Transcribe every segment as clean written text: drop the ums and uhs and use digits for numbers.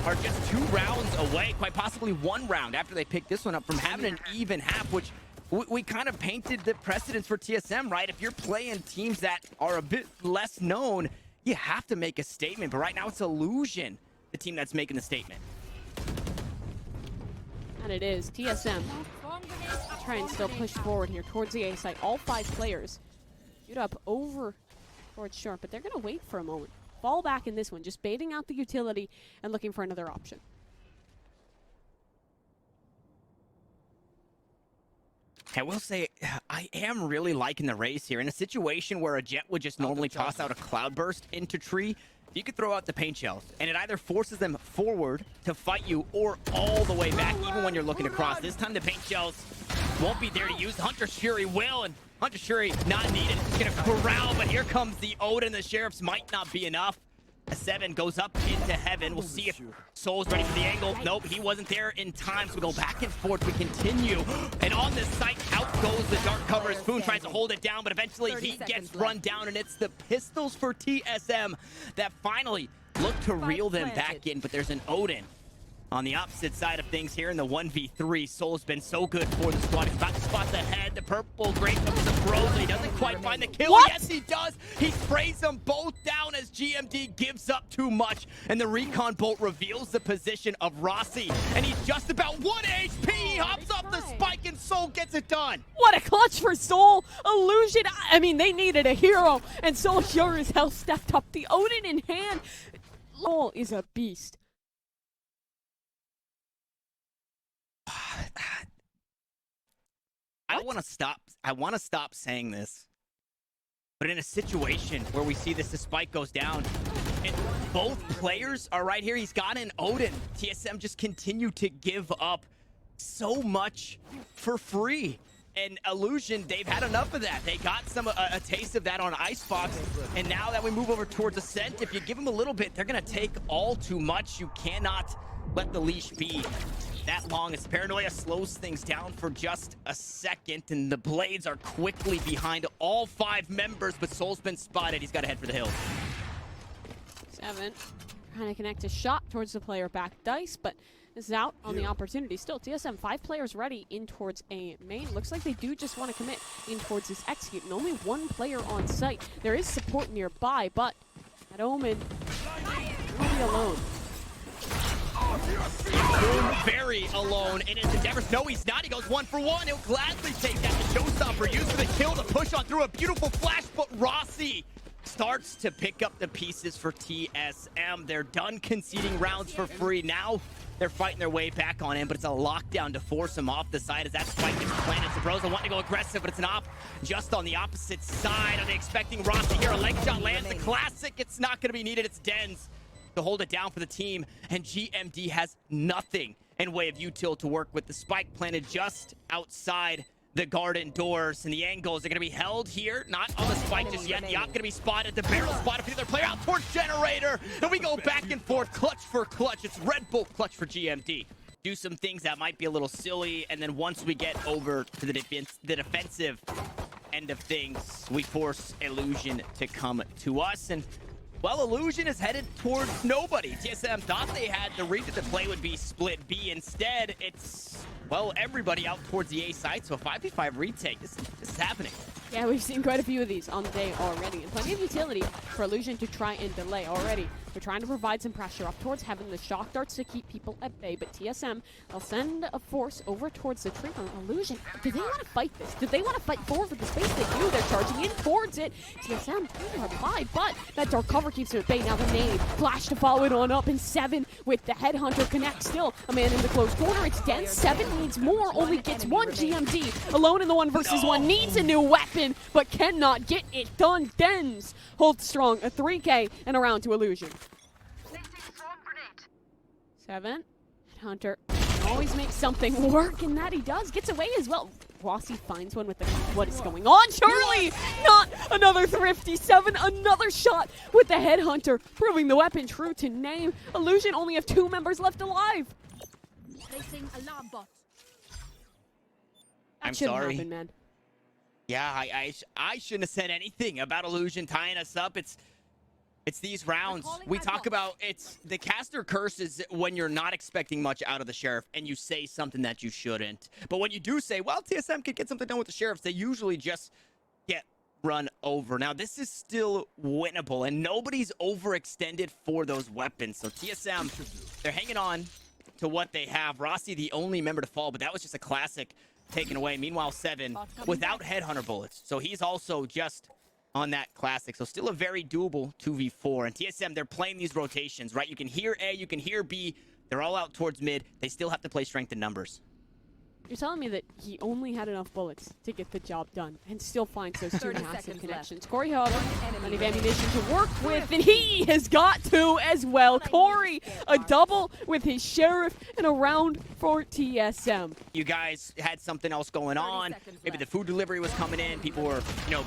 Are just 2 rounds away, quite possibly 1 round after they pick this one up from having an even half, which we kind of painted the precedence for TSM, right? If you're playing teams that are a bit less known, you have to make a statement. But right now it's ILUZ, the team that's making the statement. And it is TSM. Try and still push forward here towards the A site. All 5 players shoot up over towards short, but they're going to wait for a moment. Fall back in this one, just baiting out the utility and looking for another option. I will say, I am really liking the race here. In a situation where a Jet would just normally toss out a cloudburst into tree, you could throw out the paint shells, and it either forces them forward to fight you or all the way back, even when you're looking to cross. This time the paint shells won't be there to use. Hunter's Fury will, and Hunter's Fury not needed. It's gonna corral, but here comes the Odin. The Sheriffs might not be enough. A 7 goes up into heaven. We'll see if Soul's ready for the angle. Nope, he wasn't there in time, so we go back and forth. We continue. And on this site, out goes the dark cover. Spoon tries to hold it down, but eventually he gets run down, and it's the pistols for TSM that finally look to reel them back in, but there's an Odin on the opposite side of things here in the 1v3. Soul's been so good for the squad. He's about to spot the head. The purple great comes to Frozen. He doesn't quite find the kill. What? Yes, he does. He sprays them both down as GMD gives up too much. And the recon bolt reveals the position of Rossi. And he's just about 1 HP. He hops off the spike and Soul gets it done. What a clutch for Soul. ILUZ, I mean, they needed a hero. And Soul sure as hell stepped up. The Odin in hand. Soul is a beast. I want to stop saying this, but in a situation where we see this, the spike goes down, and both players are right here. He's got an Odin. TSM just continue to give up so much for free. And ILUZ, they've had enough of that. They got a taste of that on Icebox, and now that we move over towards Ascent, if you give them a little bit, they're gonna take all too much. You cannot let the leash be that long as Paranoia slows things down for just a second, and the Blades are quickly behind all 5 members, but Soul's been spotted. He's got to head for the hill. 7 trying to connect a shot towards the player back dice, but this is out on the opportunity. Still, TSM 5 players ready in towards a main. Looks like they do just want to commit in towards this execute, and only 1 player on site. There is support nearby, but that Omen will be alone. Boom, very alone in his endeavors. No, he's not. He goes 1 for 1. He'll gladly take that. The showstopper used for the kill to push on through a beautiful flash, but Rossi starts to pick up the pieces for TSM. They're done conceding rounds for free. Now they're fighting their way back on him, but it's a lockdown to force him off the side as that spike gets planted. Sabrosa wanting to go aggressive, but it's an op just on the opposite side. Are they expecting Rossi here? A leg shot lands the classic. It's not going to be needed. It's Dens to hold it down for the team, and GMD has nothing in way of util to work with. The spike planted just outside the garden doors, and the angles are going to be held here, not on the spike just yet. The op going to be spotted, the barrel spotted for the other player out towards Generator, and we go back and forth, clutch for clutch. It's Red Bull clutch for GMD. Do some things that might be a little silly, and then once we get over to the defensive end of things, we force ILUZ to come to us, and well, ILUZ is headed towards nobody. TSM thought they had the read that the play would be split B. Instead, it's, well, everybody out towards the A side, so a 5v5 retake. This is happening. Yeah, we've seen quite a few of these on the day already, and plenty of utility for ILUZ to try and delay already. They're trying to provide some pressure up towards heaven, the shock darts to keep people at bay, but TSM will send a force over towards the tree from ILUZ. Do they want to fight this? Do they want to fight forward for the space? They do. They're charging in towards it. TSM can reply, but that dark cover keeps them at bay. Now the nade, flash to follow it on up, and 7 with the headhunter connect. Still a man in the close corner. It's Dens. 7 needs more, only gets 1. GMD alone in the 1 versus 1, needs a new weapon, but cannot get it done. Dens holds strong, a 3K and a round to ILUZ. 7. Hunter always makes something work, and that he does. Gets away as well. Rossi finds one with the... What is going on? Surely not another thrifty. 7, another shot with the headhunter, proving the weapon true to name. ILUZ only have 2 members left alive. Placing alarm bot. That shouldn't happen, man. Yeah, I shouldn't have said anything about Illusion tying us up. It's these rounds. We talk about it's the caster curse is when you're not expecting much out of the Sheriff and you say something that you shouldn't. But when you do say, well, TSM could get something done with the Sheriffs, they usually just get run over. Now, this is still winnable, and nobody's overextended for those weapons. So TSM, they're hanging on to what they have. Rossi, the only member to fall, but that was just a classic taken away. Meanwhile, 7 without headhunter bullets. So he's also just on that classic. So still a very doable 2v4. And TSM, they're playing these rotations, right? You can hear A, you can hear B. They're all out towards mid. They still have to play strength in numbers. You're telling me that he only had enough bullets to get the job done and still finds those 2 massive connections. Corey, however, plenty of ammunition to work with, and he has got to as well. Corey, a double with his Sheriff and a round for TSM. You guys had something else going on. Maybe the food delivery was coming in. People were,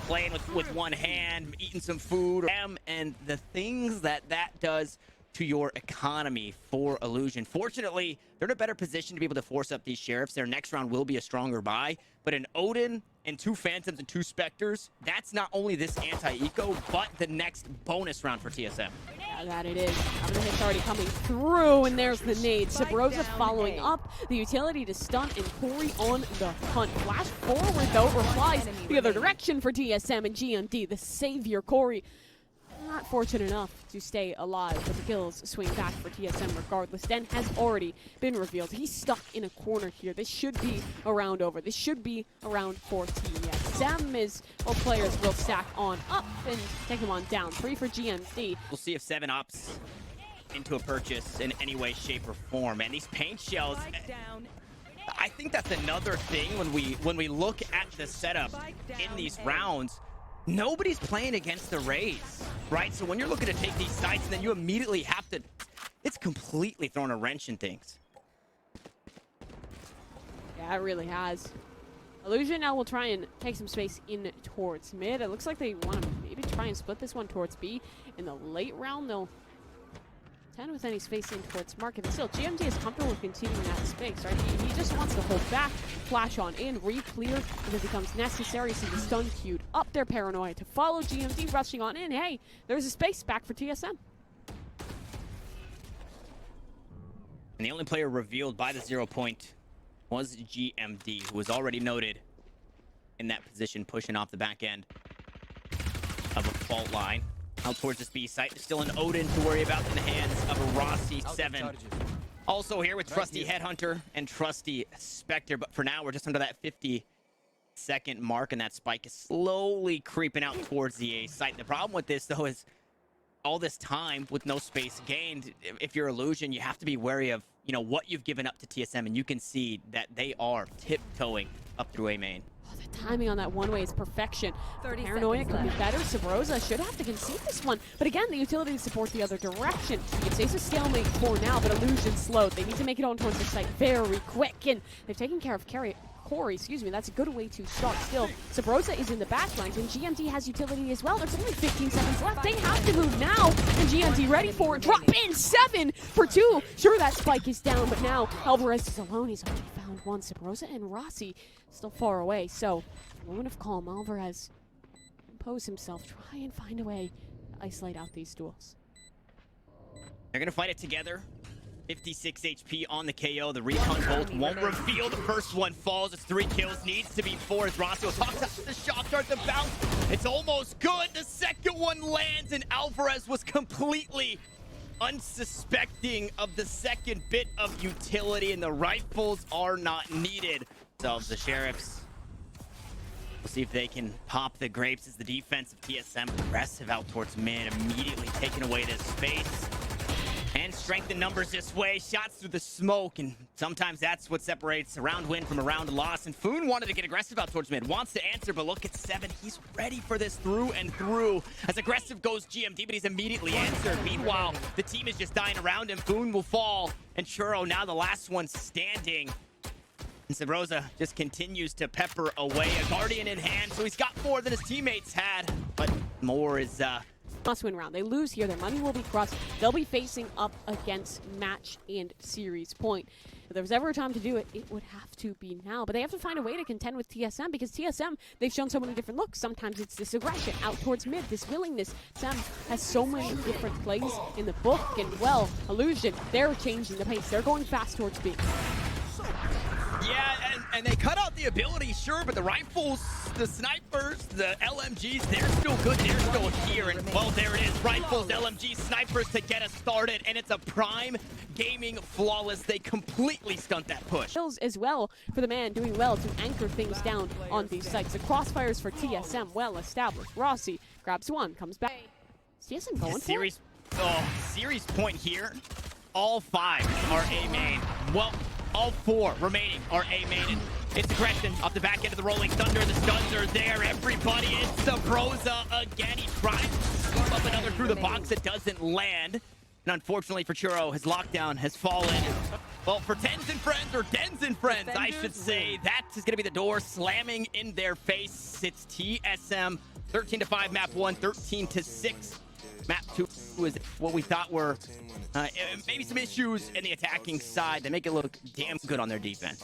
playing with one hand, eating some food. And the things that does to your economy for Illusion. Fortunately, they're in a better position to be able to force up these Sheriffs. Their next round will be a stronger buy, but an Odin and 2 Phantoms and 2 Spectres, that's not only this anti-eco, but the next bonus round for TSM. Yeah, that it is. The hit's already coming through, and there's the nade. Sabrosa following up, the utility to stun, and Corey on the hunt. Flash forward, though, replies the other direction for TSM and GMD. The savior, Corey, not fortunate enough to stay alive, but the kills swing back for TSM regardless. Den has already been revealed. He's stuck in a corner here. This should be a round over. This should be a round for TSM as all players will stack on up and take him on down. 3 for GMD. We'll see if 7 opts into a purchase in any way, shape, or form. And these paint shells, I think that's another thing when we look at the setup in these rounds. Nobody's playing against the Rays, right? So when you're looking to take these sites and then you immediately have to, it's completely thrown a wrench in things. Yeah, it really has. Illusion now will try and take some space in towards mid. It looks like they want to maybe try and split this one towards B. In the late round, they'll tend with any space in towards market. But still, GMD is comfortable with continuing that space, right? He just wants to hold back, flash on in, re-clear if it becomes necessary. See the stun queued up their paranoia to follow GMD rushing on in. Hey, there's a space back for TSM. And the only player revealed by the 0 point was GMD, who was already noted in that position, pushing off the back end of a fault line. Out towards this B site. Still an Odin to worry about in the hands of a Rossi 7. Also here with Trusty Headhunter and Trusty Spectre. But for now, we're just under that 50-second mark, and that spike is slowly creeping out towards the A site. The problem with this, though, is all this time with no space gained. If you're Illusion, you have to be wary of, what you've given up to TSM, and you can see that they are tiptoeing up through A main. The timing on that one-way is perfection. Paranoia could be better. Sabrosa should have to concede this one. But again, the utility to support the other direction. It stays a stalemate for now, but Illusion slowed. They need to make it on towards the site very quick. And they've taken care of Corey, that's a good way to start still. Sabrosa is in the back lines, and GMD has utility as well. There's only 15 seconds left. They have to move now, and GMD ready for it. Drop in 7 for 2. Sure, that spike is down, but now Alvarez is alone. He's already found one. Sabrosa and Rossi still far away. So, moment of calm. Alvarez compose himself. Try and find a way to isolate out these duels. They're going to fight it together. 56 HP on the KO. The recon bolt won't reveal. The first one falls. It's 3 kills. Needs to be 4 as Rossi will talk to the shock dart, the bounce. It's almost good. The second one lands, and Alvarez was completely unsuspecting of the second bit of utility, and the rifles are not needed. So the Sheriffs, we'll see if they can pop the grapes as the defense of TSM aggressive out towards mid, immediately taking away this space. And strength in numbers this way, shots through the smoke, and sometimes that's what separates a round win from a round loss. And Foon wanted to get aggressive out towards mid, wants to answer, but look at 7. He's ready for this through and through. As aggressive goes GMD, but he's immediately answered. Meanwhile, the team is just dying around him. Foon will fall, and Churro now the last one standing. And Sabrosa just continues to pepper away, a Guardian in hand, so he's got more than his teammates had, but more is must-win round. They lose here, their money will be crushed. They'll be facing up against match and series point. If there was ever a time to do it, it would have to be now. But they have to find a way to contend with TSM because TSM, they've shown so many different looks. Sometimes it's this aggression out towards mid, this willingness. Sam has so many different plays in the book, and well, ILUZ, they're changing the pace. They're going fast towards B. Yeah, and they cut out the ability, sure, but the rifles, the snipers, the LMGs, they're still good. They're still here. And, well, there it is. Rifles, LMGs, snipers to get us started. And it's a prime gaming flawless. They completely stunt that push. Kills as well for the man doing well to anchor things down on these sites. The crossfires for TSM, well established. Rossi grabs one, comes back. Is TSM going for it? Series point here. All 5 are A main. Well, all 4 remaining are A main. It's aggression off the back end of the Rolling Thunder. The stuns are there. Everybody, it's the Broza again. He tries to swarm up another through the box. It doesn't land. And unfortunately for Churro, his lockdown has fallen. Well, for Tens and Friends, or Dens and Friends, I should say, that is going to be the door slamming in their face. It's TSM, 13-5 map 1, 13-6 map 2 was what we thought were maybe some issues in the attacking side. They make it look damn good on their defense.